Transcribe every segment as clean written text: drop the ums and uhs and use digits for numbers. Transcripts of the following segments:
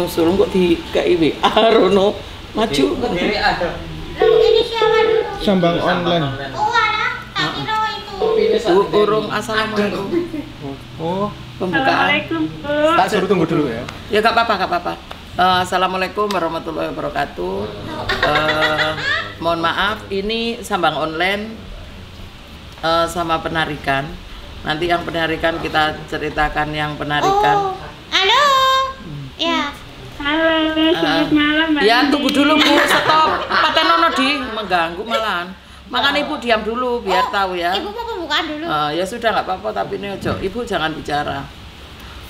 nyusul kok di KIWA rono maju. Ini siapa dulu? Sambang online. Oh, alah, tak kira itu. Urung assalamualaikum. Oh, Pembukaan. Assalamualaikum, Bu. tak suruh tunggu dulu ya. Ya gak apa-apa, gak apa-apa. Assalamualaikum warahmatullahi wabarakatuh. Mohon maaf, ini sambang online sama penarikan. Nanti yang penarikan kita ceritakan yang penarikan. Oh, halo. Ya. Halo, selamat malam, Mbak. Ya tunggu dulu Bu, stop. Paten nono di mengganggu malahan. Makanya Ibu diam dulu biar tahu ya. Ibu mau pembukaan dulu. Ya sudah nggak apa-apa, tapi ini ojo. Ibu jangan bicara.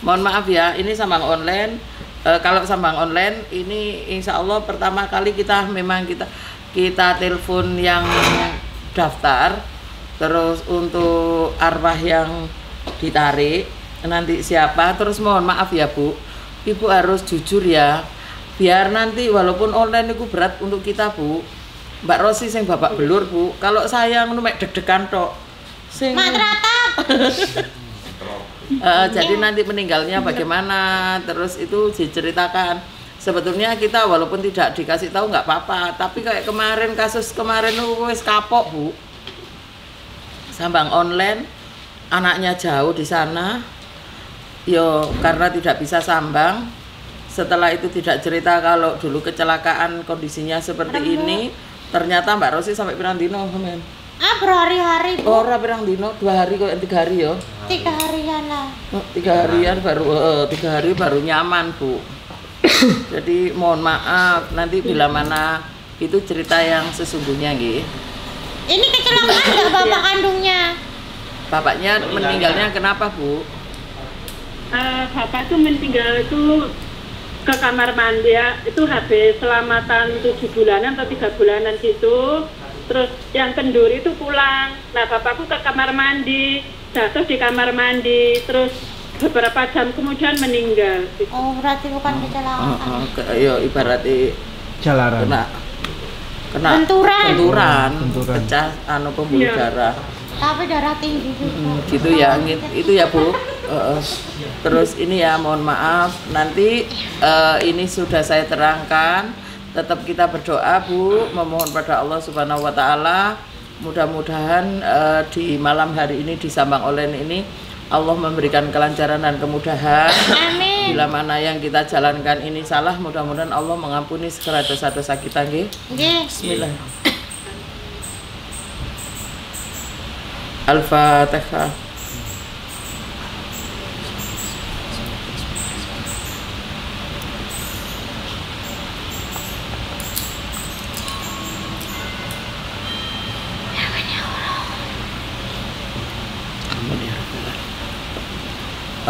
Mohon maaf ya, ini sambang online. Kalau sambang online ini insya Allah pertama kali kita memang kita telepon yang daftar, terus untuk arwah yang ditarik nanti siapa, terus mohon maaf ya Bu, Ibu harus jujur ya, biar nanti walaupun online itu berat untuk kita Bu, Mbak Rosi sing bapak belur Bu, kalau saya mek deg-degan tok sing Matratap. jadi nanti meninggalnya bagaimana, terus itu diceritakan. Sebetulnya kita walaupun tidak dikasih tahu nggak apa-apa, tapi kayak kemarin kasus kemarin wis kapok Bu, sambang online, anaknya jauh di sana, yo karena tidak bisa sambang. Setelah itu tidak cerita kalau dulu kecelakaan kondisinya seperti ini. Ternyata Mbak Rosi sampai pirang dino men. Berhari-hari Bu. Ora pirang dino, 2 hari kok 3 hari yo. 3 harian lah. 3 harian baru 3 hari baru nyaman Bu. Jadi mohon maaf nanti bila mana itu cerita yang sesungguhnya nggih. Ini kecelakaan nggak bapak kandungnya? Bapaknya meninggalnya kenapa Bu? Bapak tuh meninggal itu ke kamar mandi ya, itu habis selamatan 7 bulanan atau 3 bulanan gitu. Terus yang kendur itu pulang. Nah bapakku ke kamar mandi, jatuh di kamar mandi, terus beberapa jam kemudian meninggal. Gitu. Oh, berarti bukan kecelakaan. Ya ibaratnya Jalaran. kena benturan. Pecah pembuluh darah. Tapi darah tinggi juga. Gitu ya, itu ya Bu. Terus ini ya mohon maaf nanti ini sudah saya terangkan. Tetap kita berdoa Bu, memohon pada Allah Subhanahu wa taala, mudah-mudahan di malam hari ini di sambang online ini Allah memberikan kelancaran dan kemudahan. Amin. Bila mana yang kita jalankan ini salah, mudah-mudahan Allah mengampuni segala dosa-dosa kita nggih. Nggih. Bismillah. Al-Fatihah.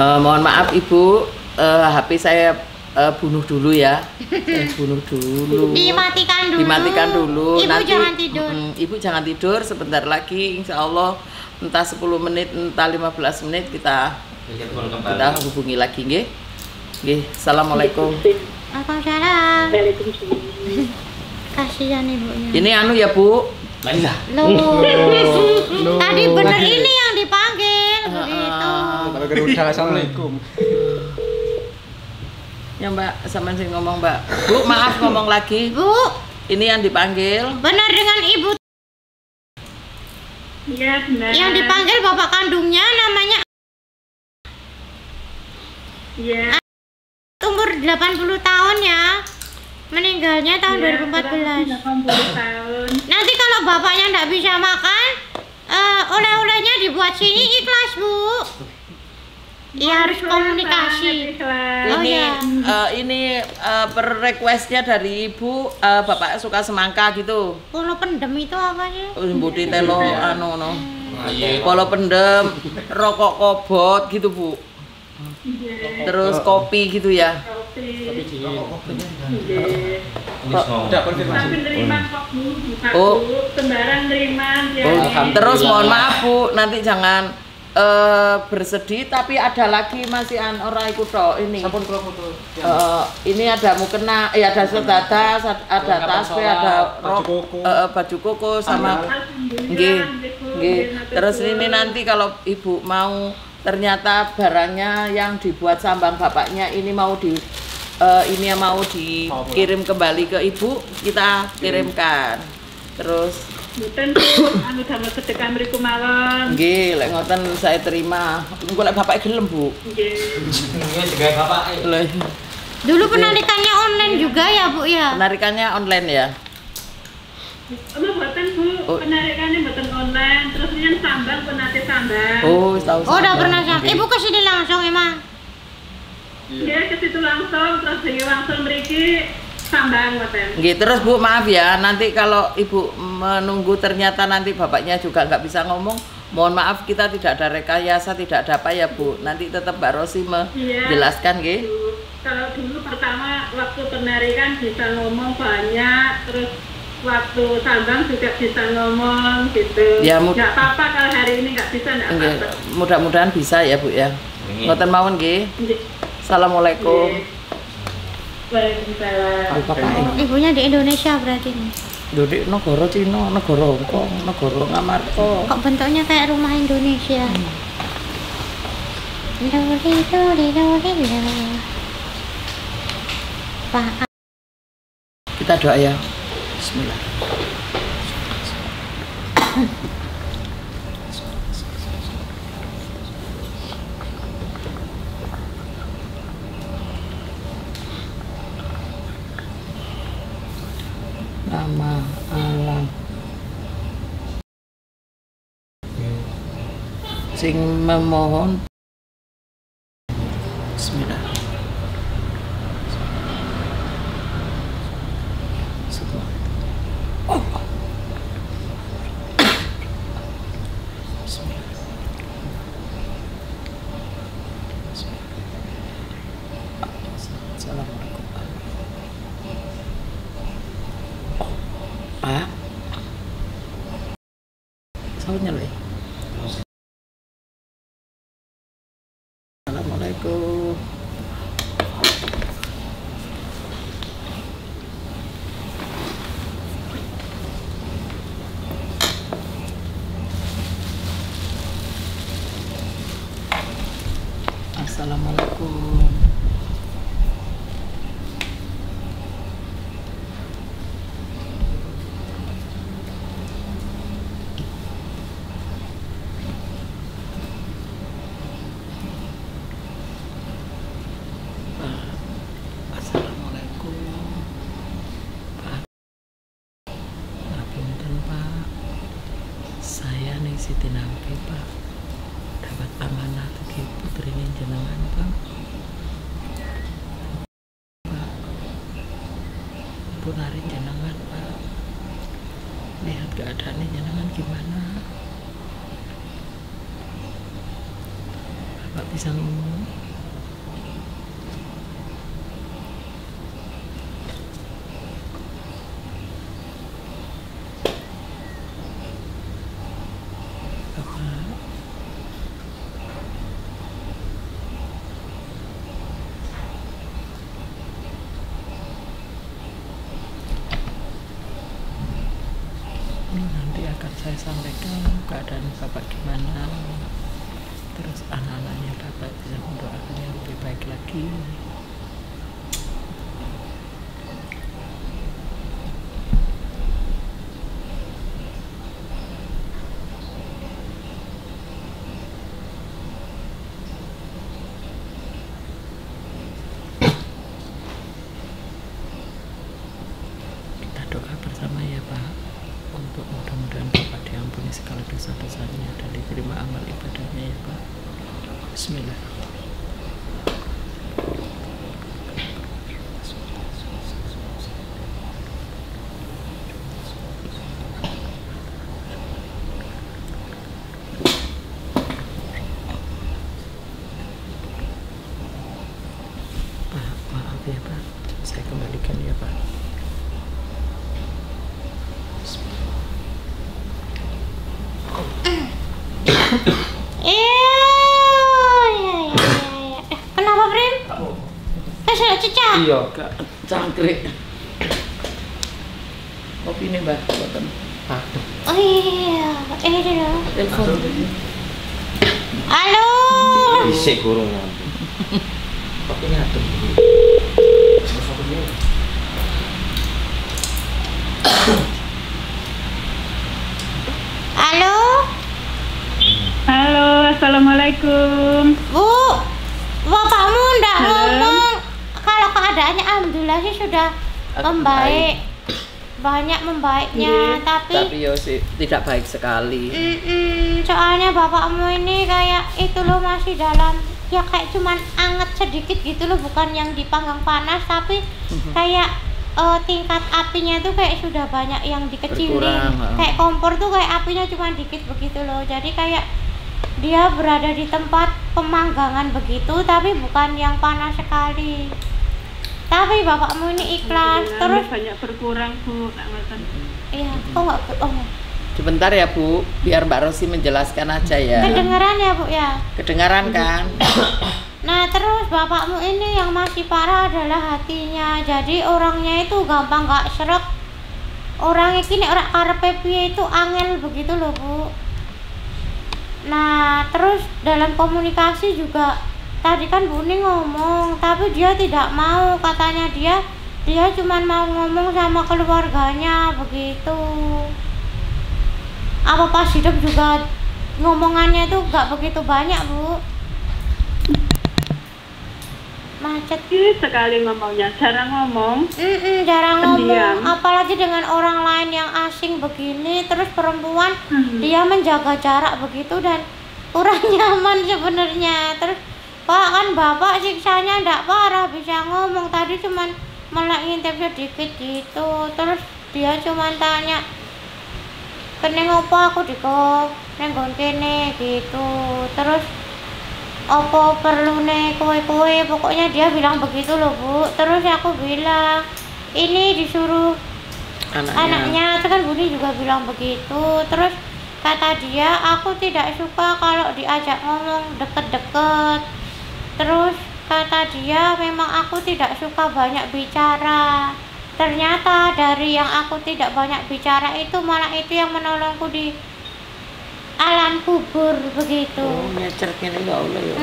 Mohon maaf Ibu, HP saya bunuh dulu ya. Saya bunuh dulu. Dimatikan dulu. Dimatikan dulu. Ibu Nanti, jangan tidur. Ibu jangan tidur sebentar lagi. Insya Allah entah 10 menit, entah 15 menit kita hubungi lagi, nggih. Nggih. Assalamualaikum. Waalaikumsalam. Waalaikumsalam. Kasihan ibunya. Ini anu ya Bu. Loh. Tadi bener ini yang dipanggil begitu. Kalau udah assalamualaikum. Ya Mbak, sama sih ngomong Mbak. Bu, maaf ngomong lagi. Bu, Ini yang dipanggil. benar dengan ibu. Iya benar. Yang dipanggil bapak kandungnya namanya Iya. umur 80 tahun ya. Meninggalnya tahun 2014. 80 tahun. Nanti kalau bapaknya nggak bisa makan, oleh-olehnya dibuat sini ikhlas Bu. Iya harus komunikasi. Oh, Ini ya. per requestnya dari Ibu, Bapak suka semangka gitu. Polo pendem itu apa sih? Budi telo anu no. Polo pendem, rokok kobot gitu Bu. Terus kopi gitu ya. Udah konfirmasi. Tapi nerima kok Bu. Oh. Sembarang nerima ya. Terus mohon maaf Bu, nanti jangan bersedih, tapi ada lagi masih ora iku tok ini. Sampun kula foto. Ini ada mukena, ada sedatas, ada tasbih, ada rok, baju koko sama nggih. Nggih. Terus ini nanti kalau Ibu mau ternyata barangnya yang dibuat sambang bapaknya ini mau ini yang mau dikirim kembali ke ibu, kita kirimkan. Terus mboten Bu, anu damel sedekah mriku mawon. nggih, lek ngoten saya terima. Engko lek bapak gelem, Bu. Nggih. Ini juga bapak. Lho, Dulu penarikannya online juga ya Bu ya? penarikannya online ya. Mboten Bu, Oh. penarikannya mboten online, terus yen sambang pun nate sambang. Oh, wis tahu. Oh udah sambal. pernah sama. Nggih. Ibu ke sini langsung emang? Nggih, ke situ langsung, terus dari langsung mriki sambang mboten. Nggih, terus Bu maaf ya, nanti kalau Ibu menunggu ternyata nanti bapaknya juga nggak bisa ngomong, mohon maaf kita tidak ada rekayasa, tidak ada apa ya Bu. Nanti tetap Mbak Rosi Iya. menjelaskan nggih. Kalau dulu pertama waktu penarikan bisa ngomong banyak, terus waktu sambang juga bisa ngomong gitu. Ya, nggak apa-apa kalau hari ini nggak bisa nggak Nggih, apa-apa. mudah-mudahan bisa ya Bu ya. Ngoten mawon nggih. Nggih. Assalamualaikum. Waalaikumsalam. Oh, bapak Ibunya di Indonesia berarti nih. Duduk negara Cina, negara Hongkong, negara Ngamarta. Kok bentuknya kayak rumah Indonesia? Doli doli doli doli. Pak. Kita doa ya. Bismillah. Nama alam sing memohon. Bismillah. Oh. Bismillah. Assalamualaikum. Pak, soalnya loh. Assalamualaikum. Assalamualaikum. Assalamualaikum. Pak. Ngapunten, Pak. Saya nih Siti Nampi, Pak. Dapat amanah tuh putrinya jenengan, Pak. Pak. Punarin jenengan, Pak. Lihat keadaannya jenengan gimana. Bapak bisa ngomong. Bapak. Ini nanti akan saya sampaikan keadaan Bapak gimana. Terus anak-anaknya Bapak bisa mendoakan yang lebih baik lagi. Kita doa bersama ya Pak, untuk mudah-mudahan Bapak diampuni segala dosa-dosanya dan diterima amal ibadahnya ya Pak. Bismillah. Pak, maaf ya Pak, saya kembalikan ya Pak. Kenapa, Prim? Sudah cecah. Iya. Kak cangkrik. Kopi ini Mbak, buatan. Oh iya, ini dulu. Telepon. Halo. Isik kurung. Tapi ngadem. Assalamualaikum. Bu, bapakmu ndak Halo. ngomong kalau keadaannya alhamdulillah sih sudah membaik. Banyak membaiknya, Iya. Tapi yo sih tidak baik sekali. soalnya bapakmu ini kayak itu loh masih dalam ya kayak cuman anget sedikit gitu loh, bukan yang dipanggang panas tapi kayak tingkat apinya tuh kayak sudah banyak yang dikecilin. Berkurang, Kayak kompor tuh kayak apinya cuma dikit begitu loh, jadi kayak dia berada di tempat pemanggangan begitu tapi bukan yang panas sekali. Tapi bapakmu ini ikhlas terus. banyak berkurang Bu, Kak Ngoten. Iya, kok nggak Sebentar ya Bu, biar Mbak Rosi menjelaskan aja ya. kedengeran ya Bu ya. Kedengaran kan? Nah terus bapakmu ini yang masih parah adalah hatinya. Jadi orangnya itu gampang gak srek. Orangnya kini orang karepe piye itu angel begitu loh Bu. Nah terus dalam komunikasi juga tadi kan Bu Ning ngomong, tapi dia tidak mau, katanya dia cuma mau ngomong sama keluarganya begitu. Apa pas hidup juga ngomongannya itu gak begitu banyak Bu. Macet. Sekali ngomongnya, jarang ngomong. Jarang ngomong, Pendiam. apalagi dengan orang lain yang asing begini. Terus perempuan dia menjaga jarak begitu dan kurang nyaman sebenarnya. Terus Pak kan bapak siksanya ndak parah, bisa ngomong, tadi cuman malah ngintip sedikit gitu. Terus dia cuman tanya, "Keneng apa aku dikop nenggon kene?" gitu. Terus apa perlu nih kue-kue, pokoknya dia bilang begitu loh Bu. Terus aku bilang ini disuruh anaknya, itu kan Budi juga bilang begitu. Terus kata dia, aku tidak suka kalau diajak ngomong deket-deket. Terus kata dia, memang aku tidak suka banyak bicara. Ternyata dari yang aku tidak banyak bicara itu malah itu yang menolongku di alam kubur begitu. Nyecret ini enggak boleh ya.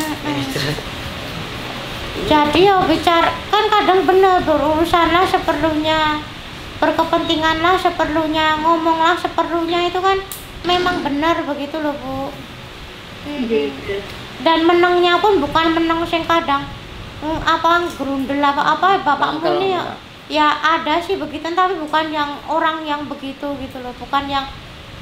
Jadi ya bicara kan kadang benar, berurusanlah seperlunya, berkepentinganlah seperlunya, ngomonglah seperlunya, itu kan memang benar begitu loh Bu. Dan menangnya pun bukan menang sing kadang apa gerundel apa bapakmu Bangkel, nih ya ada sih begitu, tapi bukan yang orang yang begitu gitu loh, bukan yang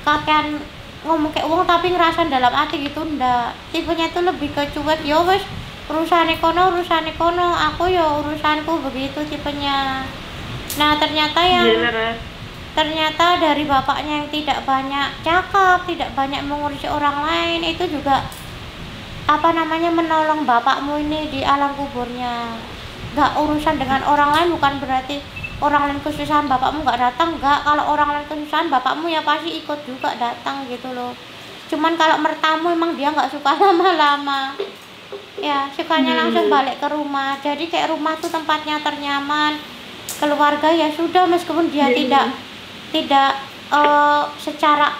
kakean ngomong kayak uang tapi ngerasa dalam hati gitu, ndak. Tipenya itu lebih ke cuek, yo wes urusan kono, aku ya urusanku begitu tipenya. Nah ternyata dari bapaknya yang tidak banyak cakap, tidak banyak mengurusi orang lain, itu juga menolong bapakmu ini di alam kuburnya. Gak urusan dengan orang lain, bukan berarti orang lain kesusahan bapakmu gak datang, enggak. Kalau orang lain kesusahan bapakmu ya pasti ikut juga datang gitu loh. Cuman kalau mertamu emang dia gak suka lama-lama ya, sukanya langsung balik ke rumah. Jadi kayak rumah tuh tempatnya ternyaman, keluarga ya sudah, meskipun dia tidak secara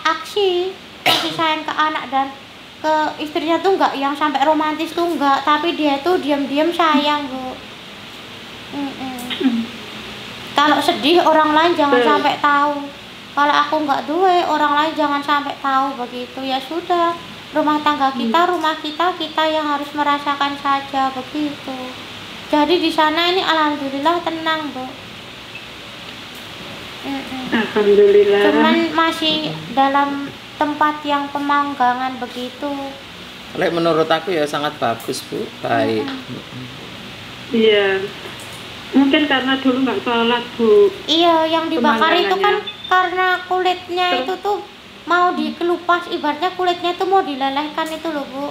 aksi kasih sayang ke anak dan ke istrinya tuh enggak yang sampai romantis tuh enggak, tapi dia tuh diam-diam sayang Bu. Kalau sedih orang lain jangan sampai tahu. Kalau aku nggak duwe, orang lain jangan sampai tahu begitu. Ya sudah, rumah tangga kita, rumah kita yang harus merasakan saja begitu. Jadi di sana ini alhamdulillah tenang Bu. Alhamdulillah. Cuman masih dalam tempat yang pemanggangan begitu. Menurut aku ya sangat bagus Bu, baik. Iya. Mungkin karena dulu nggak sholat Bu. Iya, yang dibakar itu kan Pemanggangannya. karena kulitnya itu tuh mau dikelupas, ibaratnya kulitnya itu mau dilelehkan itu loh Bu.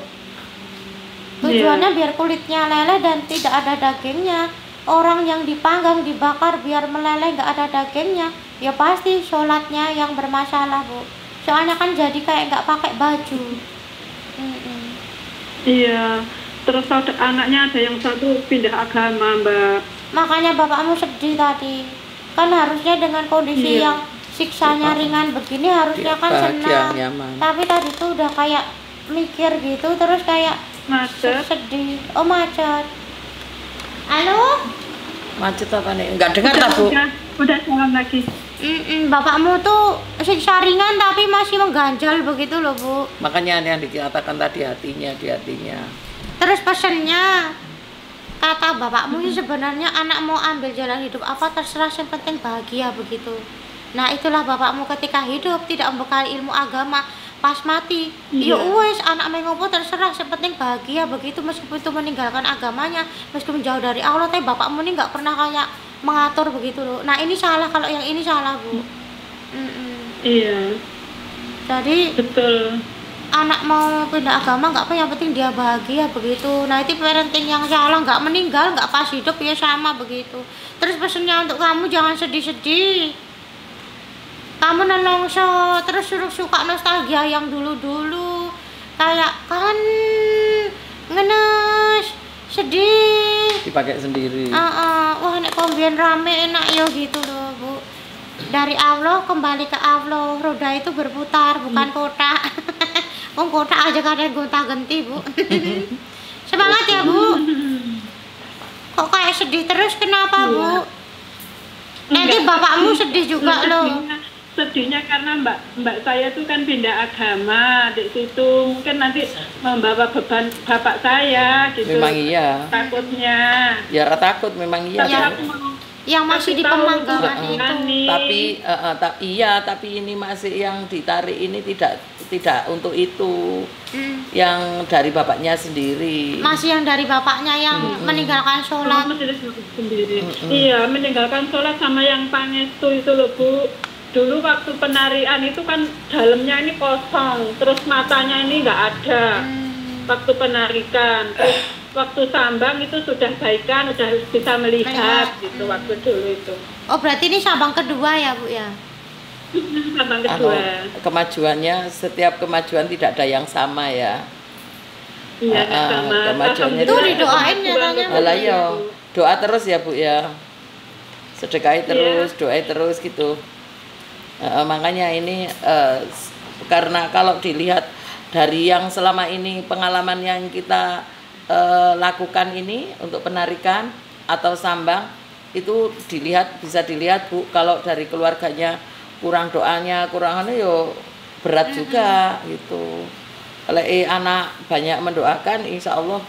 Tujuannya biar kulitnya leleh dan tidak ada dagingnya. Orang yang dipanggang, dibakar biar meleleh nggak ada dagingnya, ya pasti sholatnya yang bermasalah Bu. Soalnya kan jadi kayak nggak pakai baju. Iya. Terus anaknya ada yang satu pindah agama Mbak. Makanya bapakmu sedih tadi. Kan harusnya dengan kondisi Iya. yang siksanya ringan begini harusnya kan Bahagia, senang. nyaman. Tapi tadi tuh udah kayak mikir gitu, terus kayak Macet. sedih. Oh macet. Halo? Macet apa nih? Enggak dengar tak Bu? Udah jalan lagi. Bapakmu tuh siksa ringan tapi masih mengganjal begitu loh Bu. Makanya yang dikatakan tadi hatinya, di hatinya. Terus pesennya, kata bapakmu sih sebenarnya anak mau ambil jalan hidup apa terserah, yang penting bahagia begitu. Nah itulah bapakmu ketika hidup tidak membekali ilmu agama, pas mati ya wes anak mengopo terserah, yang penting bahagia begitu, meskipun itu meninggalkan agamanya, meskipun jauh dari Allah, tapi bapakmu ini nggak pernah kayak mengatur begitu loh. Nah ini salah, kalau yang ini salah Bu. Iya. Jadi Betul. anak mau pindah agama nggak apa, yang penting dia bahagia begitu. Nah itu parenting yang salah, nggak meninggal, nggak pas hidup ya sama begitu. Terus pesennya untuk kamu jangan sedih-sedih, kamu nelongso terus suka nostalgia yang dulu-dulu, kayak kan ngenes sedih Dipakai sendiri. wah nek kombien rame enak ya gitu loh Bu. Dari Allah kembali ke Allah, roda itu berputar bukan kotak. Wong kotak aja kadang gonta-ganti Bu. Semangat ya Bu. Kok kayak sedih terus kenapa Bu? Nanti bapakmu sedih juga loh. Sedihnya karena mbak saya tuh kan pindah agama di situ, mungkin nanti membawa beban bapak saya gitu. Memang iya. Takutnya. Ya takut memang iya. Tapi Kan? aku mau Yang masih di kasih tahu pemanggangan ke itu. Ani. Tapi ini masih yang ditarik ini tidak untuk itu. Yang dari bapaknya sendiri. Masih yang dari bapaknya yang meninggalkan sholat. Sendiri. Iya, meninggalkan sholat sama yang pangestu itu loh Bu. Dulu waktu penarian itu kan dalamnya ini kosong, terus matanya ini nggak ada. Waktu penarikan, terus waktu sambang itu sudah baikan, udah bisa melihat gitu waktu dulu itu. Oh berarti ini sabang kedua ya Bu ya? Sambang kedua. Kemajuannya, setiap kemajuan tidak ada yang sama ya. Iya, sama. kemajuannya Itu didoain nyatanya, Bu. Alah ya, doa terus ya Bu ya. Sedekahi terus, doai terus gitu. Makanya ini karena kalau dilihat dari yang selama ini pengalaman yang kita lakukan ini untuk penarikan atau sambang itu bisa dilihat Bu, kalau dari keluarganya kurang doanya, kurang yo berat juga gitu. Kalau anak banyak mendoakan, insya Allah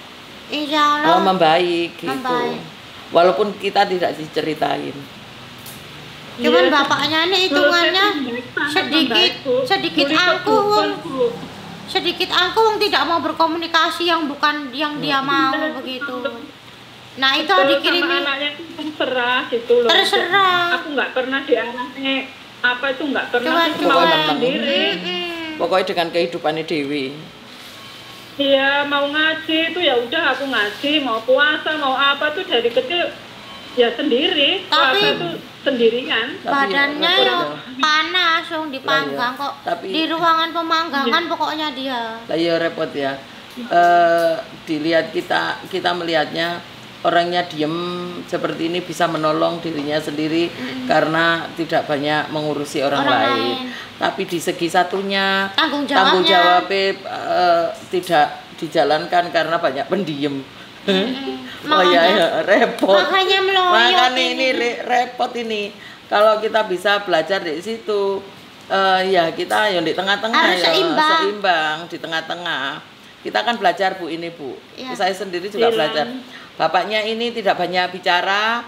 membaik gitu. Walaupun kita tidak diceritain. Cuman bapaknya ini hitungannya sedikit angkuh wong tidak mau berkomunikasi yang bukan yang dia mau begitu. Nah itu dikirimin anaknya itu terserah gitu loh. Terserah. Aku nggak pernah diarahin apa itu, nggak pernah, Cuma sendiri. Pokoknya dengan kehidupannya Dewi. Iya, mau ngaji itu ya udah aku ngaji, mau puasa mau apa tuh dari kecil ya sendiri. Tapi puasa itu sendirian. badannya ya panas dong dipanggang kok. Di ruangan pemanggangan pokoknya dia. Lah ya repot ya. Dilihat kita melihatnya orangnya diem seperti ini bisa menolong dirinya sendiri karena tidak banyak mengurusi orang lain. Tapi di segi satunya tanggung jawabnya tidak dijalankan karena banyak pendiam. Oh ya repot. Makanya meloyot. Makanya ini repot ini. Kalau kita bisa belajar di situ, ya kita yang di tengah-tengah harus ya seimbang di tengah-tengah. Kita kan belajar Bu ini Bu. Ya. Saya sendiri juga belajar. Bapaknya ini tidak banyak bicara,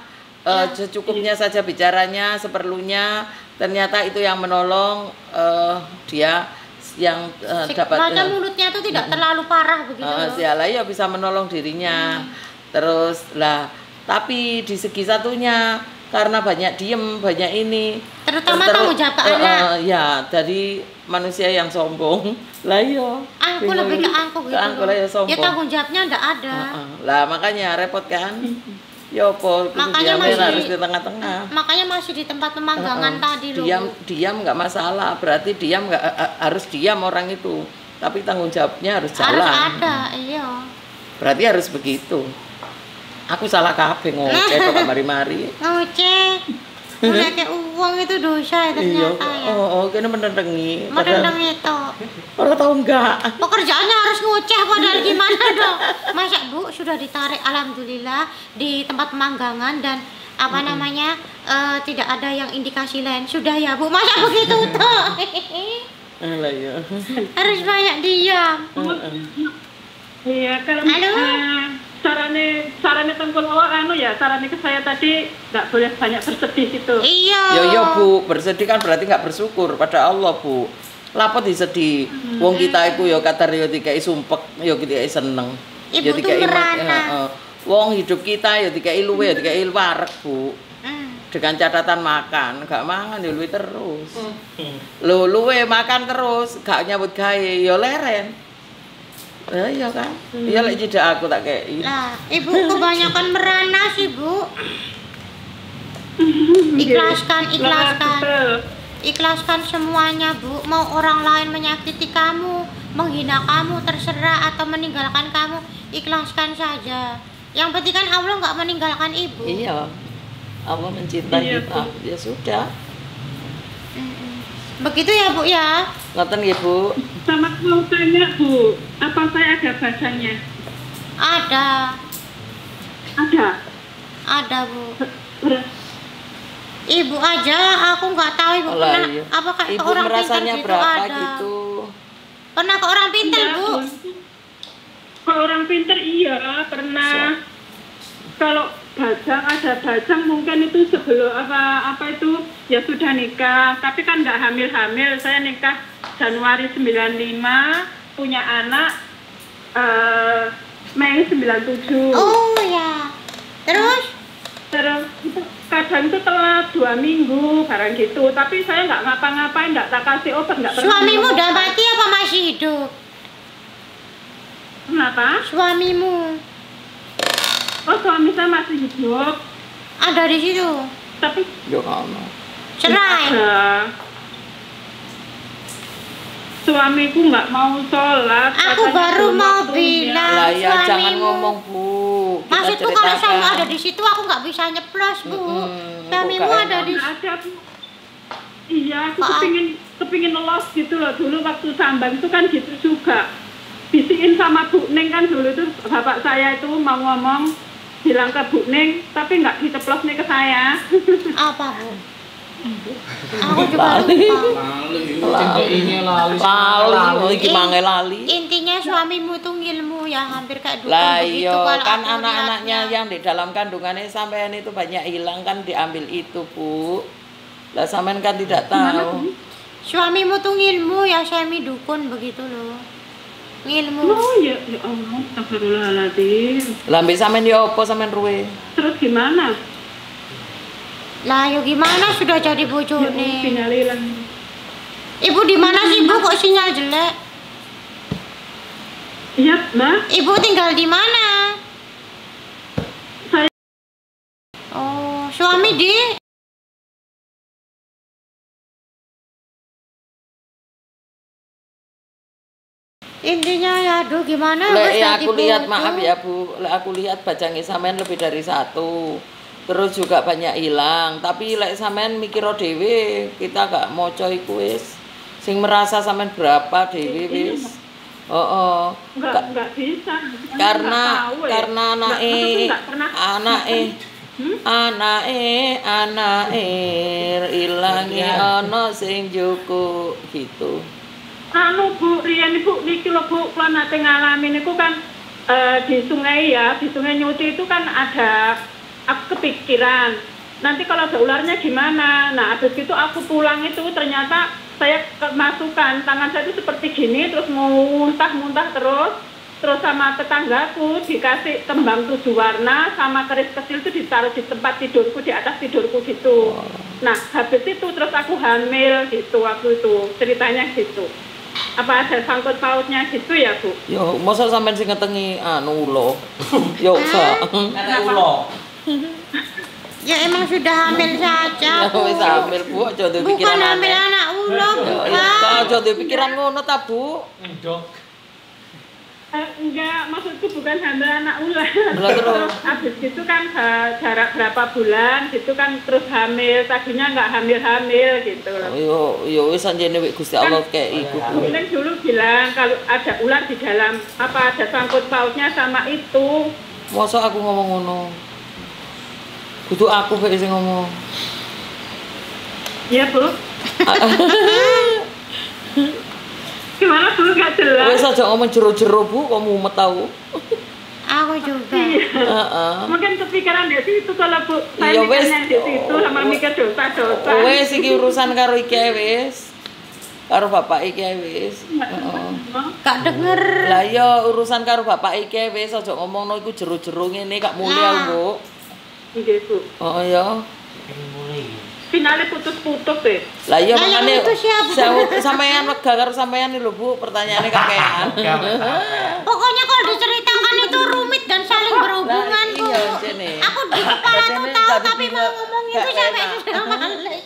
secukupnya saja bicaranya, seperlunya. Ternyata itu yang menolong dia yang dapat. Macam mulutnya itu tidak terlalu parah begitu loh. Sialah ya bisa menolong dirinya. Terus lah, tapi di segi satunya karena banyak diem, banyak ini. Terutama tanggung jawab ke anak. Ya dari manusia yang sombong. Lah yo. Aku lebih ke angkuh gitu. Angkuh lah ya sombong. Ya tanggung jawabnya enggak ada. Lah makanya repot kan. Ya apa, makanya harus di tengah-tengah. Makanya masih di tempat pemanggangan tadi loh. Diam nggak masalah, berarti diam nggak harus diam orang itu. Tapi tanggung jawabnya harus jalan. Harus ada, iya. Berarti harus begitu. Aku salah kabeh ngoceh kok mari-mari. Ngoceh. Ngoceh uang itu dosa ternyata ya. Kena mendengi. Mendeng itu. Orang tahu enggak? Pekerjaannya harus ngoceh padahal gimana dong? Masa Bu sudah ditarik alhamdulillah di tempat pemanggangan dan apa namanya tidak ada yang indikasi lain. Sudah ya Bu, masa begitu toh? Alah ya. Harus banyak diam. Iya, kalau Halo? sarane tengkul awak ya, sarane ke saya tadi nggak boleh banyak bersedih gitu. Iya. Yo Bu, bersedih kan berarti nggak bersyukur pada Allah Bu. Lapo disedih. Wong kita iku yo katar yo dikai sumpek, yo dikai seneng. Ibu Yo tuh dikai merana. Wong hidup kita yo dikai luwe, yo dikai wareg Bu. Hmm. Dengan catatan makan, gak mangan yo luwe terus. Luwe makan terus, gak nyambut gawe yo leren. Iya kan? Iya lek tidak aku tak kei. Lah, Ibu kebanyakan merana sih Bu. Ikhlaskan. Betul. Ikhlaskan semuanya Bu. Mau orang lain menyakiti kamu, menghina kamu, terserah atau meninggalkan kamu, ikhlaskan saja. Yang penting kan Allah nggak meninggalkan Ibu. Iya. Allah mencintai Iya, kita. Ya sudah. Begitu ya Bu ya. Ngoten nggih Bu. Sama mau tanya Bu, apa saya ada bacanya? Ada Bu. Ibu aja, aku nggak tahu Ibu Alah, pernah iya. apakah ke Ibu orang pintar merasanya gitu berapa ada. gitu? Pernah ke orang pintar Iya, Bu. Kalau orang pinter iya pernah. Kalau ada bajang mungkin itu sebelum apa itu ya sudah nikah, tapi kan nggak hamil. Saya nikah Januari 95, punya anak Mei 97. Oh ya. Terus Kadang itu telat 2 minggu barang gitu, tapi saya nggak ngapa-ngapain, nggak tak kasih obat, nggak pernah. suamimu minum udah obat. mati apa masih hidup? Kenapa? Suamimu Oh, suami saya masih hidup, ada di situ. tapi Yo ngono. Cerai. ada. Suamiku nggak mau sholat. Aku katanya baru belum mau waktunya. bilang. Lah ya jangan suamimu. ngomong Bu. Kita Maksudku kalau ceritakan. saya ada di situ aku nggak bisa nyeplos Bu. Suamimu bukan. ada di. Nggak ada, Bu. Iya, aku Maaf. kepingin los gitu loh. Dulu waktu sambang itu kan gitu juga. Bisikin sama Bu Neng kan dulu itu bapak saya itu mau ngomong, bilang ke Bu Neng, tapi nggak diceplos nih ke saya. Apa Bu? Aku juga lupa. Lali gimana lali? Intinya suamimu tuh ngilmu ya hampir kayak dukun Lah begitu iya kalau kan aku anak-anaknya lihatnya. yang di dalam kandungannya sampean itu banyak hilang kan diambil itu Bu. Lah sampean kan tidak tahu. Suamimu tuh ngilmu ya semi dukun begitu loh. Ngilmu. Oh ya Allah, astagfirullahaladzim. Lah mbek sampean yo apa sampean ruwe? Terus gimana? Lah yo gimana sudah jadi Ya Allah, bojone. sinyalilan. Ibu di mana sih Bu kok sinyal jelek? Iya, Mbak. Ibu tinggal di mana? Saya Oh, suami di intinya ya aduh gimana Lek Ustaz aku Ibu lihat tuh? maaf ya Bu, lek aku lihat bajangnya sampean lebih dari satu. Terus juga banyak hilang, tapi lek sampean mikir dhewe, kita gak moco iku wis. Sing merasa sampean berapa dhewe wis. Oh. nggak bisa. Karena Nggak tahu, ya. karena Nggak pernah. anake ilangi ana sing juku gitu. Anu Bu, riyen Ibu niki lho Bu, kula nate ngalamin niku kan di sungai ya, di Sungai Nyuci itu kan ada, aku kepikiran nanti kalau ada ularnya gimana. Nah habis itu aku pulang itu ternyata saya kemasukan tangan saya itu seperti gini, terus muntah terus sama tetanggaku dikasih kembang 7 warna sama keris kecil itu ditaruh di tempat tidurku, di atas tidurku gitu. Nah habis itu terus aku hamil gitu waktu itu, ceritanya gitu. Apa ada sangkut pautnya gitu ya Bu? Yo, masa sampean sing ngetengi anu ulo. Yo, gak. Ya emang sudah hamil saja Ya Bu. wis hamil Bu, aja duwe Bukan pikiran hamil aneh. anak ulo Ya, bukan. aja duwe pikiran ngono ta Bu. Enggak, maksudku bukan hamil anak ular. Lah, terus? Habis gitu kan jarak berapa bulan gitu kan terus hamil, tadinya nggak hamil gitu loh. Yo wis anjene wek Gusti Allah kayak iku Bu. Kemudian dulu bilang kalau ada ular di dalam ada sangkut pautnya sama itu. Masa aku ngomong ngono. Kudu aku sing ngomong. Iya, Bu. Gimana, Bu? Nggak jelas. Wes aja ngomong jero-jero, Bu, kok mumet tahu. Aku juga. Heeh. Mungkin kepikiran di situ kalau Bu. Saya Iya, wes. mikirnya di situ sama mikir dosa-dosa. Wes iki urusan karo iki ae wis. Karo bapak iki ae wis. Heeh. Gak denger. Lah iya urusan karo bapak iki ae wis aja ngomongno iku jero-jero ngene gak mulih aku, Bu. Nggih, Bu. Oh iya. Finale putus-putus deh. Lah iya Lah, yang makane putus siapa? sampean wega karo sampean lho, Bu, pertanyaane kakean. Pokoknya kalau diceritakan itu rumit dan saling berhubungan, Lah, Bu. iya, jene. Aku di kepala tuh Jene tahu tadi tapi mau bingung. ngomong itu Gak sampai enak. sudah males.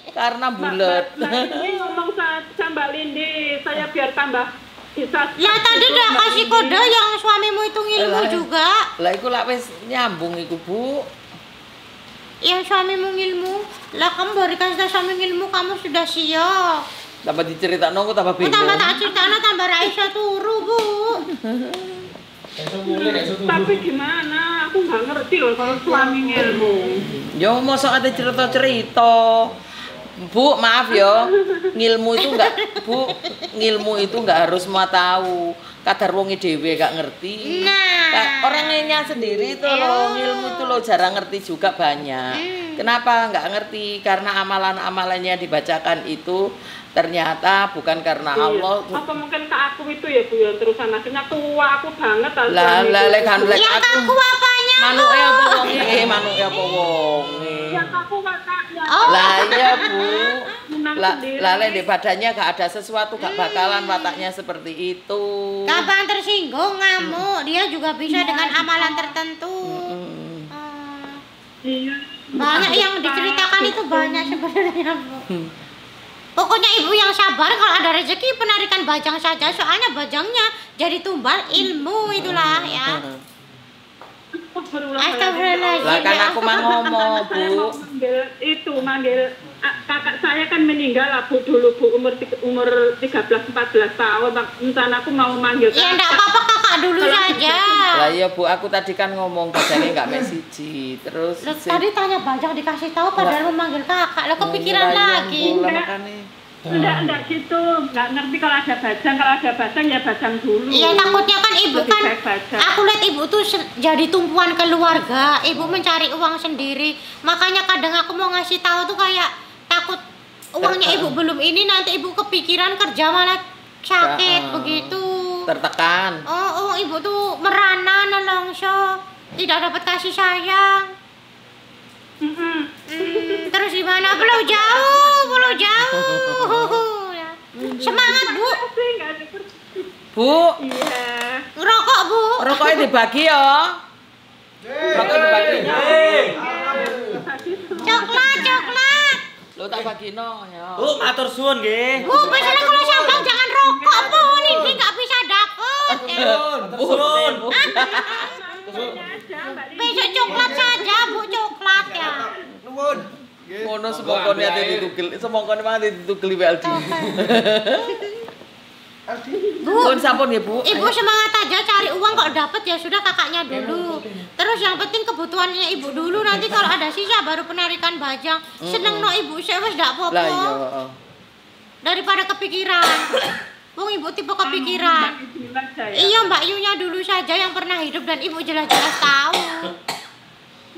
Karena bulet. Mbak ini ngomong sama Mbak Lindi, saya biar tambah bisa. Lah tadi udah kasih kode yang suamimu itu ngilmu Lah. juga. Lah iku lak wis nyambung iku, Bu. Yang suamimu ngilmu. Lah kamu baru kasih tahu suami ngilmu kamu sudah siap. Tambah diceritakno aku tambah bingung. Tambah tak ceritanya tambah Raisa turu, Bu. Tapi gimana? Aku nggak ngerti loh kalau suami ngilmu. Yo mosok ate cerita-cerita. Bu, maaf ya. Ngilmu itu enggak harus semua tahu. Kadar wonge dhewe gak ngerti. Nah. Orangnya sendiri itu loh, ngilmu itu loh jarang ngerti juga banyak. Kenapa nggak ngerti? Karena amalan-amalannya dibacakan itu ternyata bukan karena Allah. Apa mungkin ke aku itu ya Bu yang terusan akhirnya tua aku banget Lah lek kan lek Yang aku. aku apanya? Manuke apa wonge? Manuke apa wonge? Yang aku kakaknya. Oh. Lah iya, Bu. Menang Lah sendiri. lek di badannya gak ada sesuatu gak bakalan wataknya seperti itu. Kapan tersinggung ngamuk, dia juga bisa dengan amalan tertentu. Iya. Banyak yang diceritakan itu banyak sebenarnya, Bu. Pokoknya ibu yang sabar kalau ada rezeki penarikan bajang saja, soalnya bajangnya jadi tumbal ilmu itulah ya. Astagfirullahaladzim. Lah kan aku mah ngomong, Saya Bu. mau manggil kakak saya kan meninggal lah Bu dulu Bu umur 13-14 tahun. Rencana aku mau manggil Ya enggak apa-apa kakak dulu saja. Lah iya, Bu, aku tadi kan ngomong bajangnya gak mek siji. Terus Loh, tadi tanya bajang dikasih tahu padahal memanggil kakak. Lah kepikiran lagi. Enggak gitu, enggak ngerti kalau ada bajang ya bajang dulu. Iya takutnya kan ibu Lebih kan, baik bajang. aku lihat ibu tuh jadi tumpuan keluarga. Ibu mencari uang sendiri. Makanya kadang aku mau ngasih tahu tuh kayak takut uangnya ibu belum ini nanti ibu kepikiran kerja malah sakit begitu. Tertekan. Oh, ibu tuh merana nelongso, tidak dapat kasih sayang. Terus gimana? Pulau jauh. Ya. Semangat Bu. Bu, Iya. Ngerokok Bu. rokoknya dibagi ya. Rokoknya dibagi. Coklat. Lo tak bagino ya. Bu, matur suwun nggih. Bu, biasanya kalau sambang jangan rokok Bu. Ini nggak bisa dapet. Ya. Suwun. Besok coklat saja Bu, coklat ya. Nuwun. Ngono semongkone ate ditugel, semongkone mah ditugel WLD. Bu, Pun sampun nggih, Bu. Ibu semangat aja cari uang kalau dapat ya sudah kakaknya dulu. Terus yang penting kebutuhannya ibu dulu nanti kalau ada sisa baru penarikan bajang. Seneng no ibu saya wis ndak Lah apa-apa. iya. Daripada kepikiran. Wong ibu tipe kepikiran. Iya Mbak Yunya dulu saja yang pernah hidup dan ibu jelas-jelas tahu.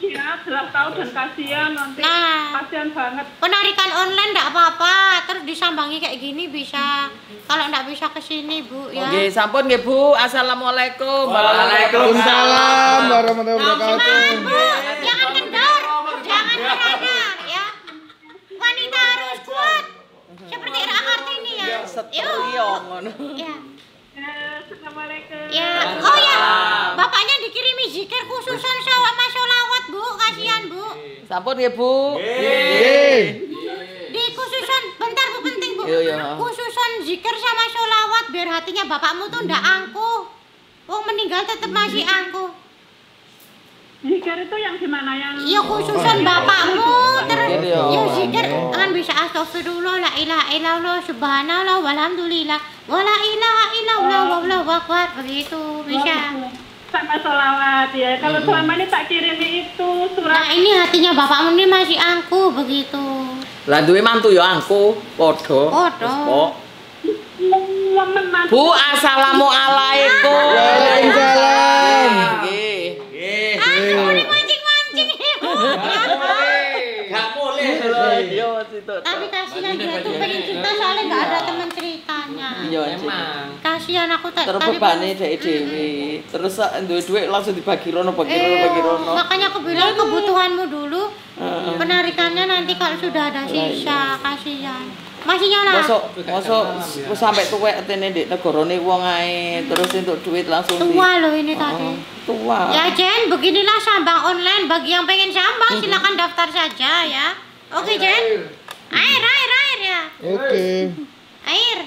Iya, jelas tahu dan kasihan nanti. Nah. Kasihan banget. Penarikan online ndak apa-apa, terus disambangi kayak gini bisa. Kalau ndak bisa ke sini Bu ya. Nggih, sampun nggih, Bu. Assalamualaikum. Waalaikumsalam warahmatullahi wabarakatuh. Semangat Bu, jangan kendor, jangan merana ya. Wanita harus kuat. Seperti Ra Kartini ya. Setriyo ngono. Ya. Assalamualaikum. Ya. Oh ya, bapaknya dikirimi zikir khususan sama sholawat Bu, kasihan Bu. Sampun nggih, Bu. Nggih. Di khususan, bentar Bu penting Bu. Iya. Khususan zikir sama sholawat biar hatinya bapakmu tuh ndak angkuh. Wong meninggal tetap masih angkuh. Zikir itu yang gimana yang? Ya khususan bapakmu terus Zikir, ya. ya zikir kan bisa astagfirullah la ilaha illallah subhanallah walhamdulillah wala ilaha illallah wallahu akbar begitu bisa. sama sholawat ya. Kalau selama ini tak kirimi itu Nah surat. ini hatinya bapakmu ini masih angku begitu. Lah duwe mantu ya angku, padha. Padha. Kok. Bu, assalamualaikum. Waalaikumsalam. Nggih. Aku ini mancing-mancing. Gak boleh. Iya, itu. Tapi kasihan dia tuh pengen cerita soalnya nggak ada teman ceritanya. Iya, Kasihan aku terbebani dhek dhewe. Terus duwe dhuwit langsung dibagi rono, bagi rono. Makanya aku bilang kebutuhanmu dulu. Penarikannya nanti kalau sudah ada sisa, kasihan. Masih nyala. Mosok wis sampe tuwek tene ndek negarane wong ae, terus entuk duit langsung Tua loh ini tadi. tua. Ya Jen, beginilah sambang online. Bagi yang pengen sambang silakan daftar saja ya. Oke Jen. Air ya. Oke. Air.